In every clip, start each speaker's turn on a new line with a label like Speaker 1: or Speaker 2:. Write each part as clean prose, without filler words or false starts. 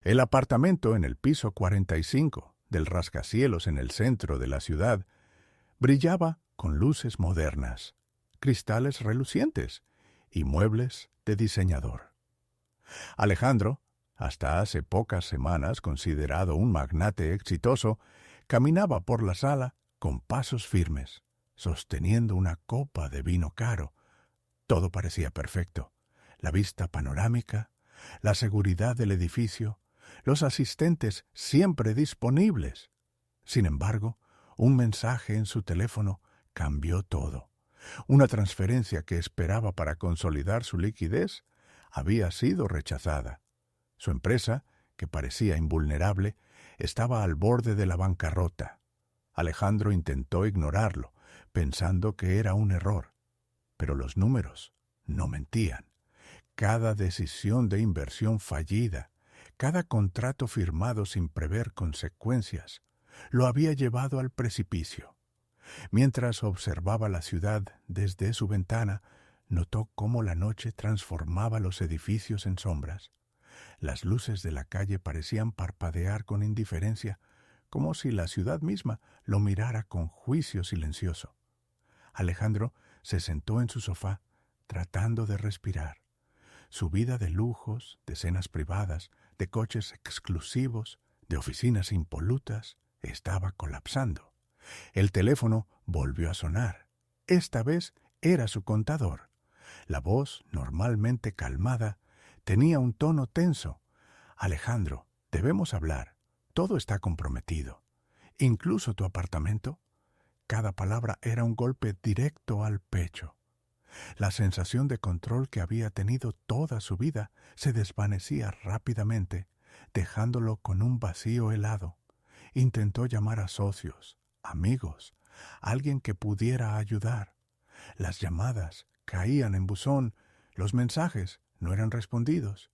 Speaker 1: El apartamento en el piso 45 del rascacielos en el centro de la ciudad brillaba con luces modernas, cristales relucientes y muebles de diseñador. Alejandro, hasta hace pocas semanas considerado un magnate exitoso, caminaba por la sala con pasos firmes, sosteniendo una copa de vino caro. Todo parecía perfecto. La vista panorámica, la seguridad del edificio, los asistentes siempre disponibles. Sin embargo, un mensaje en su teléfono cambió todo. Una transferencia que esperaba para consolidar su liquidez había sido rechazada. Su empresa, que parecía invulnerable, estaba al borde de la bancarrota. Alejandro intentó ignorarlo, pensando que era un error. Pero los números no mentían. Cada decisión de inversión fallida, cada contrato firmado sin prever consecuencias, lo había llevado al precipicio. Mientras observaba la ciudad desde su ventana, notó cómo la noche transformaba los edificios en sombras. Las luces de la calle parecían parpadear con indiferencia, como si la ciudad misma lo mirara con juicio silencioso. Alejandro se sentó en su sofá, tratando de respirar. Su vida de lujos, de cenas privadas, de coches exclusivos, de oficinas impolutas, estaba colapsando. El teléfono volvió a sonar. Esta vez era su contador. La voz, normalmente calmada, tenía un tono tenso. Alejandro, debemos hablar. Todo está comprometido. Incluso tu apartamento. Cada palabra era un golpe directo al pecho. La sensación de control que había tenido toda su vida se desvanecía rápidamente, dejándolo con un vacío helado. Intentó llamar a socios, amigos, alguien que pudiera ayudar. Las llamadas caían en buzón, los mensajes no eran respondidos.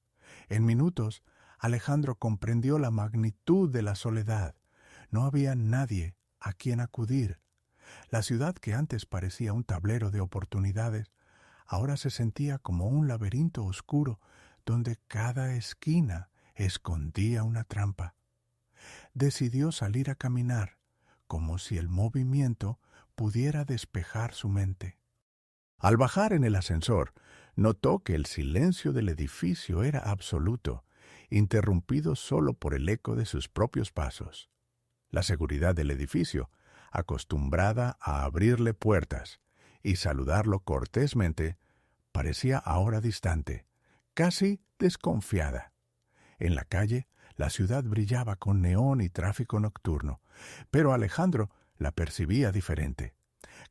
Speaker 1: En minutos, Alejandro comprendió la magnitud de la soledad. No había nadie a quien acudir. La ciudad que antes parecía un tablero de oportunidades, ahora se sentía como un laberinto oscuro donde cada esquina escondía una trampa. Decidió salir a caminar, como si el movimiento pudiera despejar su mente. Al bajar en el ascensor, notó que el silencio del edificio era absoluto, interrumpido solo por el eco de sus propios pasos. La seguridad del edificio, acostumbrada a abrirle puertas y saludarlo cortésmente, parecía ahora distante, casi desconfiada. En la calle, la ciudad brillaba con neón y tráfico nocturno, pero Alejandro la percibía diferente.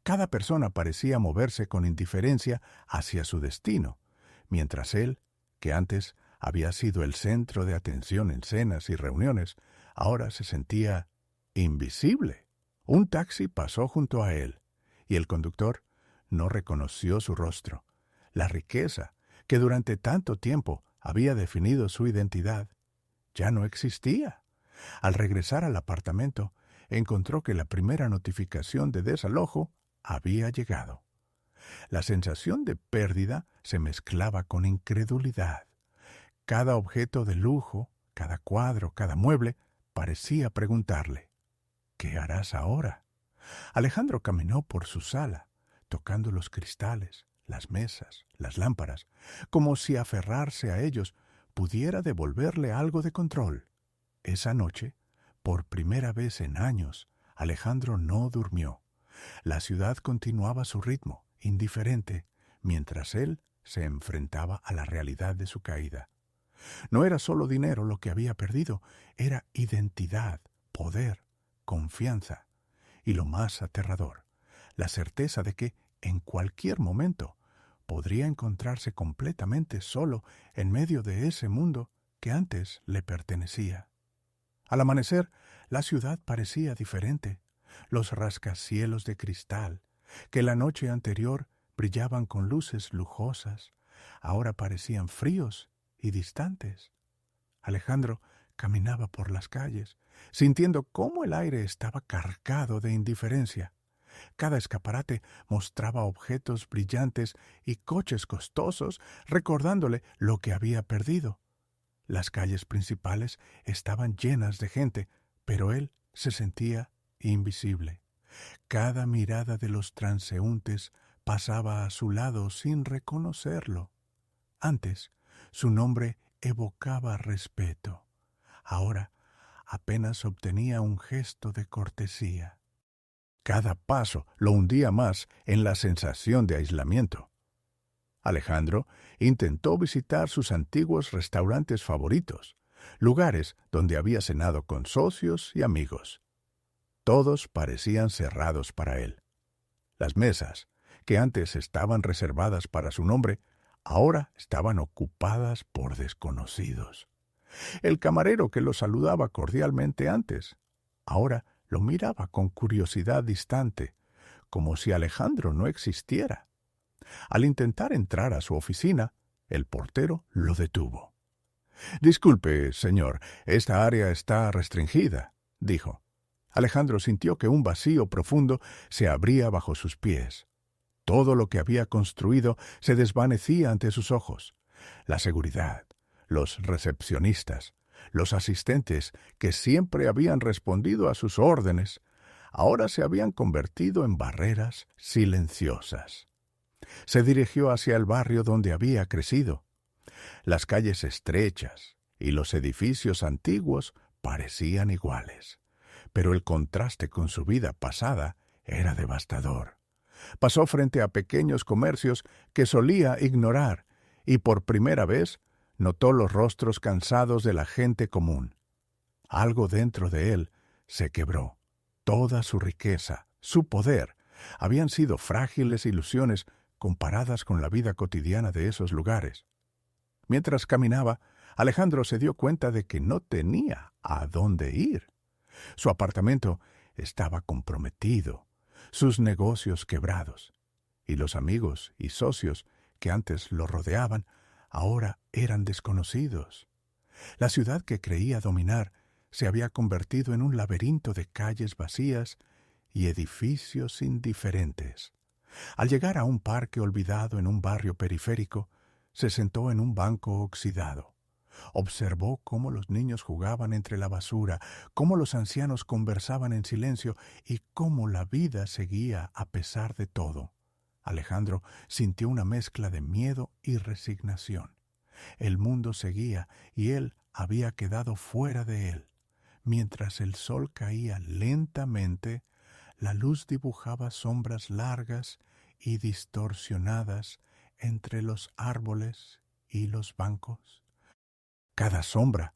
Speaker 1: Cada persona parecía moverse con indiferencia hacia su destino, mientras él, que antes había sido el centro de atención en cenas y reuniones, ahora se sentía invisible. Un taxi pasó junto a él, y el conductor no reconoció su rostro. La riqueza, que durante tanto tiempo había definido su identidad, ya no existía. Al regresar al apartamento, encontró que la primera notificación de desalojo había llegado. La sensación de pérdida se mezclaba con incredulidad. Cada objeto de lujo, cada cuadro, cada mueble, parecía preguntarle, ¿qué harás ahora? Alejandro caminó por su sala, tocando los cristales, las mesas, las lámparas, como si aferrarse a ellos pudiera devolverle algo de control. Esa noche, por primera vez en años, Alejandro no durmió. La ciudad continuaba su ritmo, indiferente, mientras él se enfrentaba a la realidad de su caída. No era solo dinero lo que había perdido, era identidad, poder, confianza y lo más aterrador, la certeza de que, en cualquier momento, podría encontrarse completamente solo en medio de ese mundo que antes le pertenecía. Al amanecer, la ciudad parecía diferente. Los rascacielos de cristal, que la noche anterior brillaban con luces lujosas, ahora parecían fríos y distantes. Alejandro caminaba por las calles, sintiendo cómo el aire estaba cargado de indiferencia. Cada escaparate mostraba objetos brillantes y coches costosos, recordándole lo que había perdido. Las calles principales estaban llenas de gente, pero él se sentía invisible. Cada mirada de los transeúntes pasaba a su lado sin reconocerlo. Antes, su nombre evocaba respeto. Ahora, apenas obtenía un gesto de cortesía. Cada paso lo hundía más en la sensación de aislamiento. Alejandro intentó visitar sus antiguos restaurantes favoritos, lugares donde había cenado con socios y amigos. Todos parecían cerrados para él. Las mesas, que antes estaban reservadas para su nombre, ahora estaban ocupadas por desconocidos. El camarero que lo saludaba cordialmente antes, ahora lo miraba con curiosidad distante, como si Alejandro no existiera. Al intentar entrar a su oficina, el portero lo detuvo. «Disculpe, señor, esta área está restringida», dijo. Alejandro sintió que un vacío profundo se abría bajo sus pies. Todo lo que había construido se desvanecía ante sus ojos. La seguridad, los recepcionistas, los asistentes que siempre habían respondido a sus órdenes, ahora se habían convertido en barreras silenciosas. Se dirigió hacia el barrio donde había crecido. Las calles estrechas y los edificios antiguos parecían iguales, pero el contraste con su vida pasada era devastador. Pasó frente a pequeños comercios que solía ignorar y por primera vez notó los rostros cansados de la gente común. Algo dentro de él se quebró. Toda su riqueza, su poder, habían sido frágiles ilusiones comparadas con la vida cotidiana de esos lugares. Mientras caminaba, Alejandro se dio cuenta de que no tenía a dónde ir. Su apartamento estaba comprometido, sus negocios quebrados, y los amigos y socios que antes lo rodeaban ahora eran desconocidos. La ciudad que creía dominar se había convertido en un laberinto de calles vacías y edificios indiferentes. Al llegar a un parque olvidado en un barrio periférico, se sentó en un banco oxidado. Observó cómo los niños jugaban entre la basura, cómo los ancianos conversaban en silencio y cómo la vida seguía a pesar de todo. Alejandro sintió una mezcla de miedo y resignación. El mundo seguía y él había quedado fuera de él. Mientras el sol caía lentamente, la luz dibujaba sombras largas y distorsionadas entre los árboles y los bancos. Cada sombra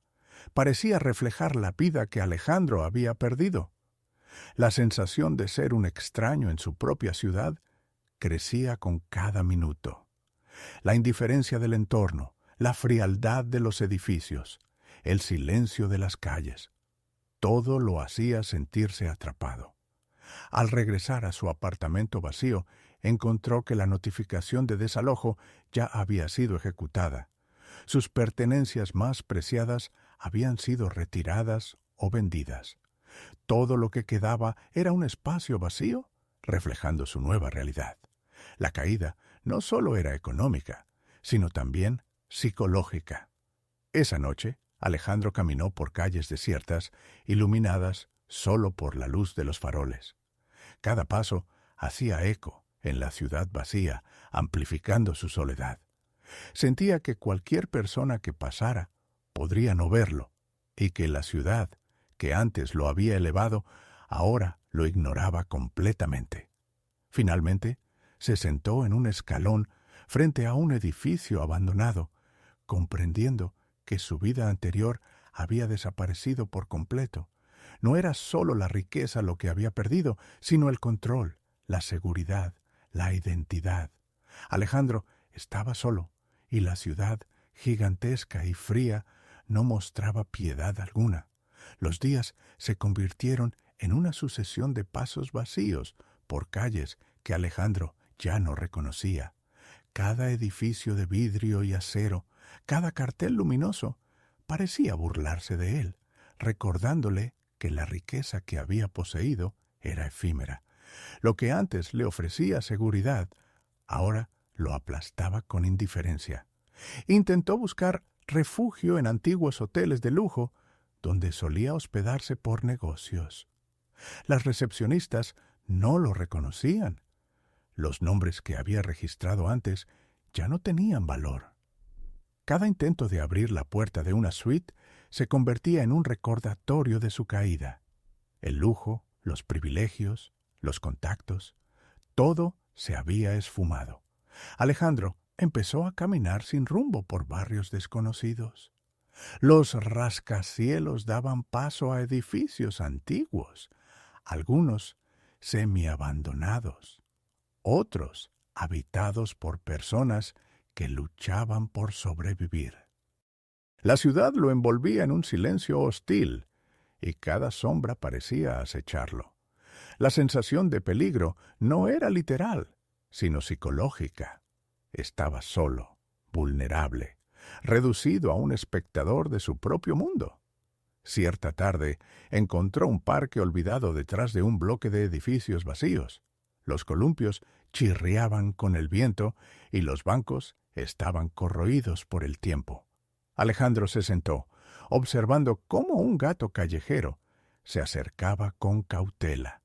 Speaker 1: parecía reflejar la vida que Alejandro había perdido. La sensación de ser un extraño en su propia ciudad crecía con cada minuto. La indiferencia del entorno, la frialdad de los edificios, el silencio de las calles, todo lo hacía sentirse atrapado. Al regresar a su apartamento vacío, encontró que la notificación de desalojo ya había sido ejecutada. Sus pertenencias más preciadas habían sido retiradas o vendidas. Todo lo que quedaba era un espacio vacío, reflejando su nueva realidad. La caída no solo era económica, sino también psicológica. Esa noche, Alejandro caminó por calles desiertas, iluminadas solo por la luz de los faroles. Cada paso hacía eco en la ciudad vacía, amplificando su soledad. Sentía que cualquier persona que pasara podría no verlo, y que la ciudad, que antes lo había elevado, ahora lo ignoraba completamente. Finalmente, se sentó en un escalón frente a un edificio abandonado, comprendiendo que su vida anterior había desaparecido por completo. No era solo la riqueza lo que había perdido, sino el control, la seguridad, la identidad. Alejandro estaba solo, y la ciudad, gigantesca y fría, no mostraba piedad alguna. Los días se convirtieron en una sucesión de pasos vacíos por calles que Alejandro ya no reconocía. Cada edificio de vidrio y acero, cada cartel luminoso, parecía burlarse de él, recordándole que la riqueza que había poseído era efímera. Lo que antes le ofrecía seguridad, ahora lo aplastaba con indiferencia. Intentó buscar refugio en antiguos hoteles de lujo, donde solía hospedarse por negocios. Las recepcionistas no lo reconocían. Los nombres que había registrado antes ya no tenían valor. Cada intento de abrir la puerta de una suite se convertía en un recordatorio de su caída. El lujo, los privilegios, los contactos, todo se había esfumado. Alejandro empezó a caminar sin rumbo por barrios desconocidos. Los rascacielos daban paso a edificios antiguos, algunos semiabandonados, otros habitados por personas que luchaban por sobrevivir. La ciudad lo envolvía en un silencio hostil, y cada sombra parecía acecharlo. La sensación de peligro no era literal, sino psicológica. Estaba solo, vulnerable, reducido a un espectador de su propio mundo. Cierta tarde encontró un parque olvidado detrás de un bloque de edificios vacíos. Los columpios chirriaban con el viento y los bancos estaban corroídos por el tiempo. Alejandro se sentó, observando cómo un gato callejero se acercaba con cautela.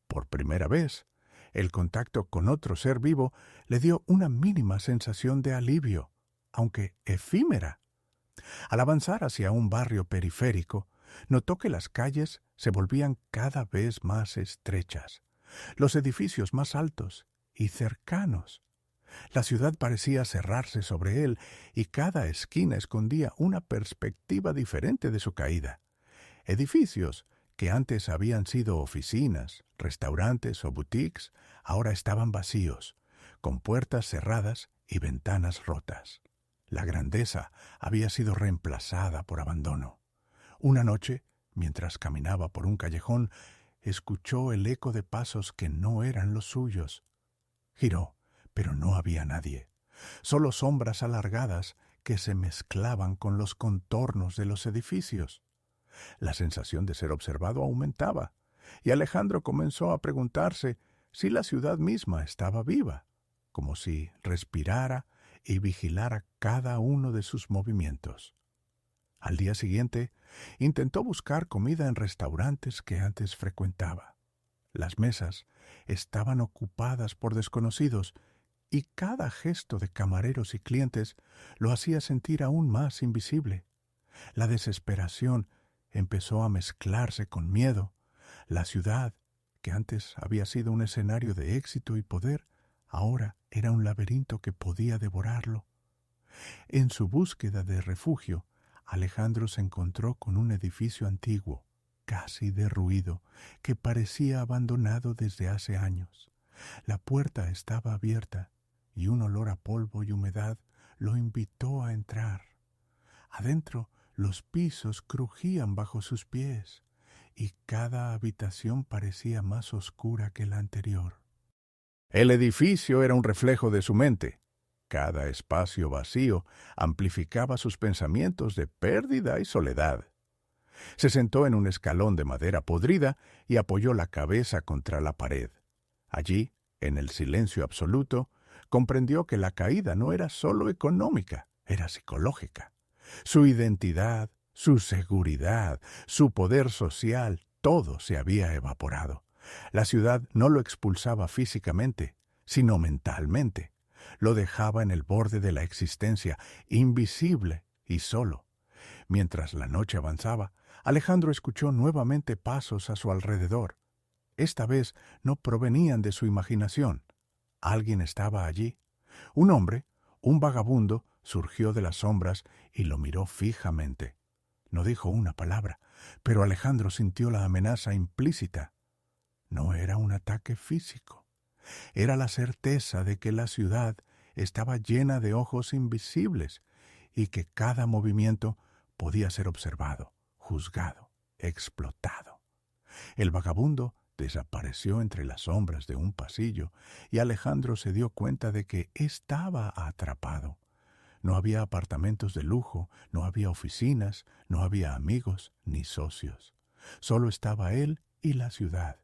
Speaker 1: Por primera vez, el contacto con otro ser vivo le dio una mínima sensación de alivio, aunque efímera. Al avanzar hacia un barrio periférico, notó que las calles se volvían cada vez más estrechas, los edificios más altos y cercanos. La ciudad parecía cerrarse sobre él y cada esquina escondía una perspectiva diferente de su caída. Edificios que antes habían sido oficinas, restaurantes o boutiques, ahora estaban vacíos, con puertas cerradas y ventanas rotas. La grandeza había sido reemplazada por abandono. Una noche, mientras caminaba por un callejón, escuchó el eco de pasos que no eran los suyos. Giró, pero no había nadie. Solo sombras alargadas que se mezclaban con los contornos de los edificios. La sensación de ser observado aumentaba, y Alejandro comenzó a preguntarse si la ciudad misma estaba viva, como si respirara y vigilara cada uno de sus movimientos. Al día siguiente, intentó buscar comida en restaurantes que antes frecuentaba. Las mesas estaban ocupadas por desconocidos y cada gesto de camareros y clientes lo hacía sentir aún más invisible. La desesperación empezó a mezclarse con miedo. La ciudad, que antes había sido un escenario de éxito y poder, ahora era un laberinto que podía devorarlo. En su búsqueda de refugio, Alejandro se encontró con un edificio antiguo, casi derruido, que parecía abandonado desde hace años. La puerta estaba abierta y un olor a polvo y humedad lo invitó a entrar. Adentro, los pisos crujían bajo sus pies y cada habitación parecía más oscura que la anterior. El edificio era un reflejo de su mente. Cada espacio vacío amplificaba sus pensamientos de pérdida y soledad. Se sentó en un escalón de madera podrida y apoyó la cabeza contra la pared. Allí, en el silencio absoluto, comprendió que la caída no era solo económica, era psicológica. Su identidad, su seguridad, su poder social, todo se había evaporado. La ciudad no lo expulsaba físicamente, sino mentalmente. Lo dejaba en el borde de la existencia, invisible y solo. Mientras la noche avanzaba, Alejandro escuchó nuevamente pasos a su alrededor. Esta vez no provenían de su imaginación. Alguien estaba allí. Un hombre, un vagabundo, surgió de las sombras y lo miró fijamente. No dijo una palabra, pero Alejandro sintió la amenaza implícita. No era un ataque físico. Era la certeza de que la ciudad estaba llena de ojos invisibles y que cada movimiento podía ser observado, juzgado, explotado. El vagabundo desapareció entre las sombras de un pasillo y Alejandro se dio cuenta de que estaba atrapado. No había apartamentos de lujo, no había oficinas, no había amigos ni socios. Solo estaba él y la ciudad,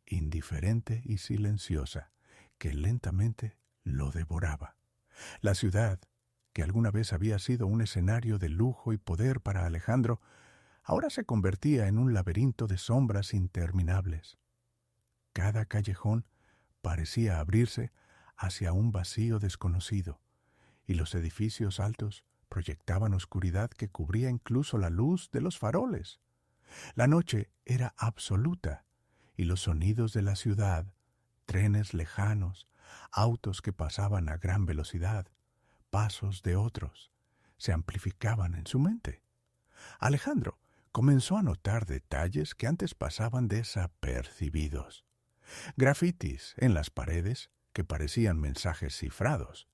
Speaker 1: indiferente y silenciosa, que lentamente lo devoraba. La ciudad, que alguna vez había sido un escenario de lujo y poder para Alejandro, ahora se convertía en un laberinto de sombras interminables. Cada callejón parecía abrirse hacia un vacío desconocido, y los edificios altos proyectaban oscuridad que cubría incluso la luz de los faroles. La noche era absoluta, y los sonidos de la ciudad, trenes lejanos, autos que pasaban a gran velocidad, pasos de otros, se amplificaban en su mente. Alejandro comenzó a notar detalles que antes pasaban desapercibidos. Grafitis en las paredes que parecían mensajes cifrados,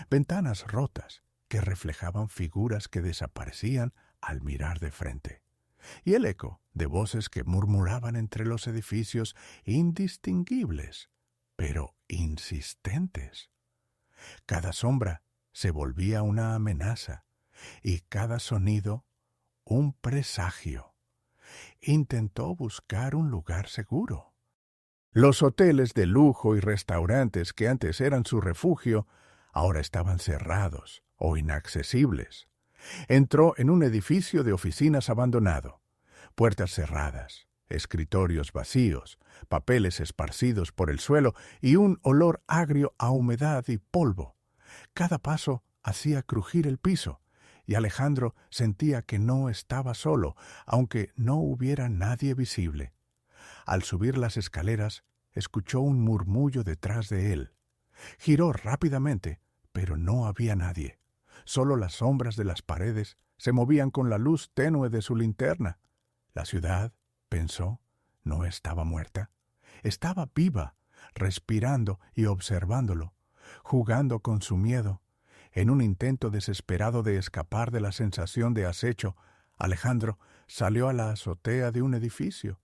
Speaker 1: ventanas rotas que reflejaban figuras que desaparecían al mirar de frente, y el eco de voces que murmuraban entre los edificios indistinguibles, pero insistentes. Cada sombra se volvía una amenaza y cada sonido un presagio. Intentó buscar un lugar seguro. Los hoteles de lujo y restaurantes que antes eran su refugio ahora estaban cerrados o inaccesibles. Entró en un edificio de oficinas abandonado. Puertas cerradas, escritorios vacíos, papeles esparcidos por el suelo y un olor agrio a humedad y polvo. Cada paso hacía crujir el piso, y Alejandro sentía que no estaba solo, aunque no hubiera nadie visible. Al subir las escaleras, escuchó un murmullo detrás de él. Giró rápidamente, pero no había nadie. Solo las sombras de las paredes se movían con la luz tenue de su linterna. La ciudad, pensó, no estaba muerta. Estaba viva, respirando y observándolo, jugando con su miedo. En un intento desesperado de escapar de la sensación de acecho, Alejandro salió a la azotea de un edificio.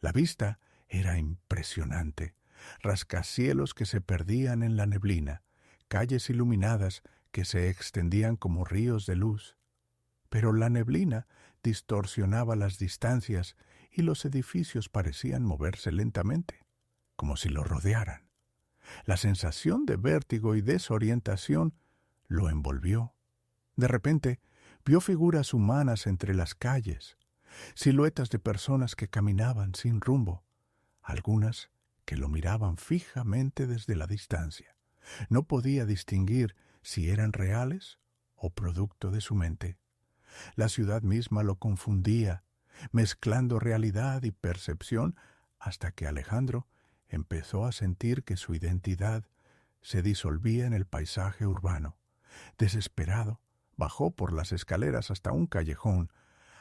Speaker 1: La vista era impresionante. Rascacielos que se perdían en la neblina, calles iluminadas que se extendían como ríos de luz. Pero la neblina distorsionaba las distancias y los edificios parecían moverse lentamente, como si lo rodearan. La sensación de vértigo y desorientación lo envolvió. De repente, vio figuras humanas entre las calles, siluetas de personas que caminaban sin rumbo, algunas que lo miraban fijamente desde la distancia. No podía distinguir si eran reales o producto de su mente. La ciudad misma lo confundía, mezclando realidad y percepción, hasta que Alejandro empezó a sentir que su identidad se disolvía en el paisaje urbano. Desesperado, bajó por las escaleras hasta un callejón.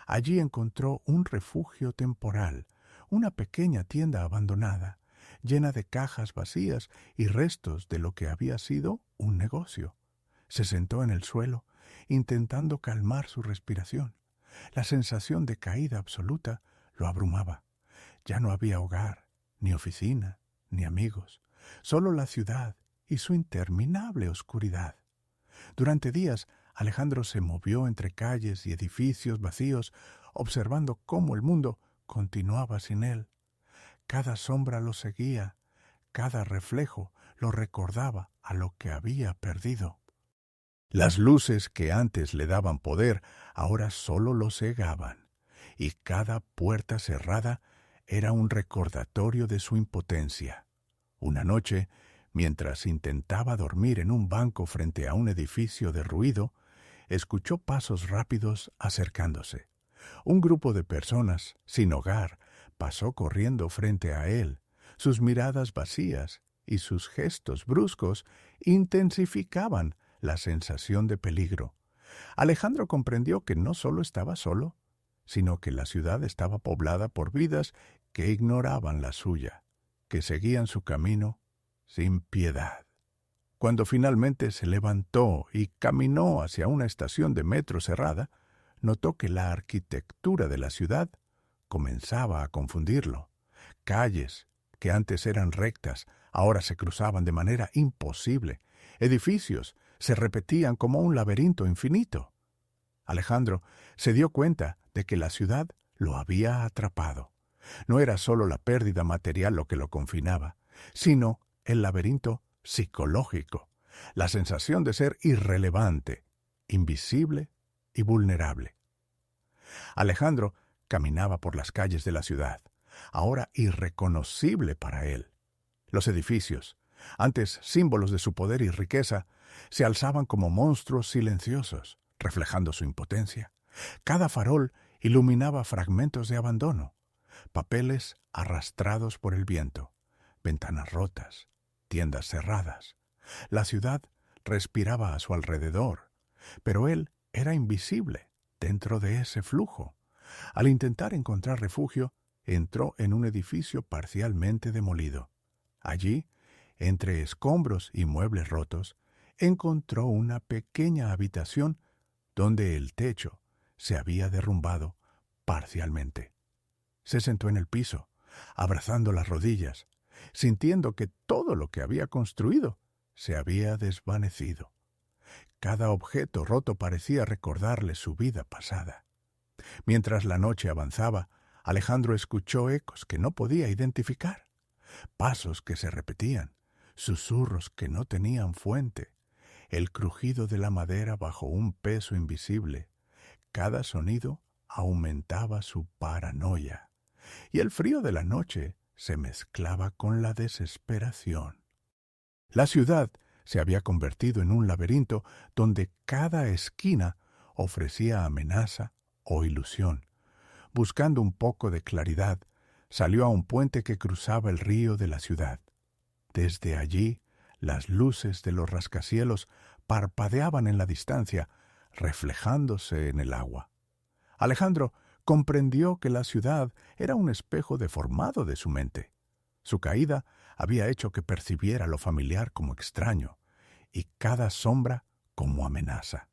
Speaker 1: Allí encontró un refugio temporal, una pequeña tienda abandonada, llena de cajas vacías y restos de lo que había sido un negocio. Se sentó en el suelo, intentando calmar su respiración. La sensación de caída absoluta lo abrumaba. Ya no había hogar, ni oficina, ni amigos, solo la ciudad y su interminable oscuridad. Durante días, Alejandro se movió entre calles y edificios vacíos, observando cómo el mundo continuaba sin él. Cada sombra lo seguía, cada reflejo lo recordaba a lo que había perdido. Las luces que antes le daban poder ahora solo lo cegaban, y cada puerta cerrada era un recordatorio de su impotencia. Una noche, mientras intentaba dormir en un banco frente a un edificio derruido, escuchó pasos rápidos acercándose. Un grupo de personas, sin hogar, pasó corriendo frente a él. Sus miradas vacías y sus gestos bruscos intensificaban la sensación de peligro. Alejandro comprendió que no solo estaba solo, sino que la ciudad estaba poblada por vidas que ignoraban la suya, que seguían su camino sin piedad. Cuando finalmente se levantó y caminó hacia una estación de metro cerrada, notó que la arquitectura de la ciudad comenzaba a confundirlo. Calles que antes eran rectas ahora se cruzaban de manera imposible. Edificios se repetían como un laberinto infinito. Alejandro se dio cuenta de que la ciudad lo había atrapado. No era solo la pérdida material lo que lo confinaba, sino el laberinto psicológico, la sensación de ser irrelevante, invisible y vulnerable. Alejandro caminaba por las calles de la ciudad, ahora irreconocible para él. Los edificios, antes símbolos de su poder y riqueza, se alzaban como monstruos silenciosos, reflejando su impotencia. Cada farol iluminaba fragmentos de abandono, papeles arrastrados por el viento, ventanas rotas, tiendas cerradas. La ciudad respiraba a su alrededor, pero él era invisible dentro de ese flujo. Al intentar encontrar refugio, entró en un edificio parcialmente demolido. Allí, entre escombros y muebles rotos, encontró una pequeña habitación donde el techo se había derrumbado parcialmente. Se sentó en el piso, abrazando las rodillas, sintiendo que todo lo que había construido se había desvanecido. Cada objeto roto parecía recordarle su vida pasada. Mientras la noche avanzaba, Alejandro escuchó ecos que no podía identificar, pasos que se repetían, susurros que no tenían fuente, el crujido de la madera bajo un peso invisible. Cada sonido aumentaba su paranoia, y el frío de la noche se mezclaba con la desesperación. La ciudad se había convertido en un laberinto donde cada esquina ofrecía amenaza o ilusión. Buscando un poco de claridad, salió a un puente que cruzaba el río de la ciudad. Desde allí, las luces de los rascacielos parpadeaban en la distancia, reflejándose en el agua. Alejandro comprendió que la ciudad era un espejo deformado de su mente. Su caída había hecho que percibiera lo familiar como extraño y cada sombra como amenaza.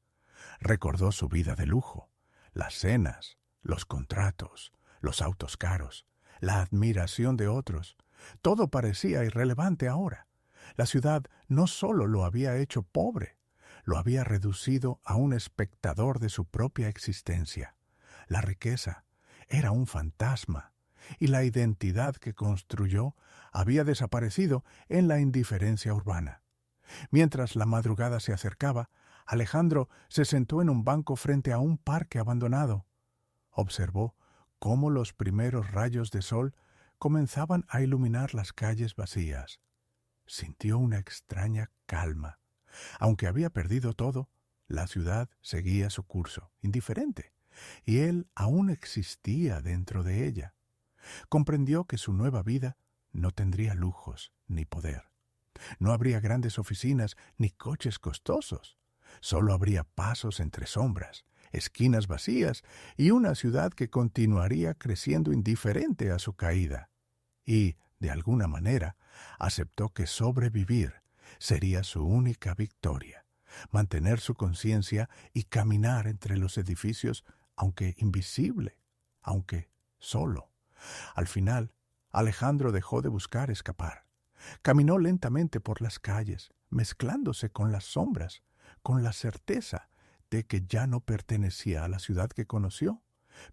Speaker 1: Recordó su vida de lujo, las cenas, los contratos, los autos caros, la admiración de otros. Todo parecía irrelevante ahora. La ciudad no solo lo había hecho pobre, lo había reducido a un espectador de su propia existencia. La riqueza era un fantasma, y la identidad que construyó había desaparecido en la indiferencia urbana. Mientras la madrugada se acercaba, Alejandro se sentó en un banco frente a un parque abandonado. Observó cómo los primeros rayos de sol comenzaban a iluminar las calles vacías. Sintió una extraña calma. Aunque había perdido todo, la ciudad seguía su curso, indiferente, y él aún existía dentro de ella. Comprendió que su nueva vida no tendría lujos ni poder. No habría grandes oficinas ni coches costosos. Solo habría pasos entre sombras, esquinas vacías y una ciudad que continuaría creciendo indiferente a su caída. Y, de alguna manera, aceptó que sobrevivir sería su única victoria. Mantener su conciencia y caminar entre los edificios, aunque invisible, aunque solo. Al final, Alejandro dejó de buscar escapar. Caminó lentamente por las calles, mezclándose con las sombras, con la certeza de que ya no pertenecía a la ciudad que conoció,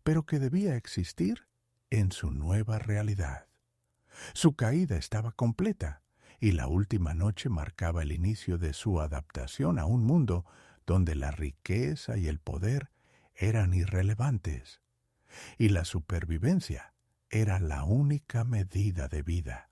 Speaker 1: pero que debía existir en su nueva realidad. Su caída estaba completa, y la última noche marcaba el inicio de su adaptación a un mundo donde la riqueza y el poder eran irrelevantes, y la supervivencia era la única medida de vida.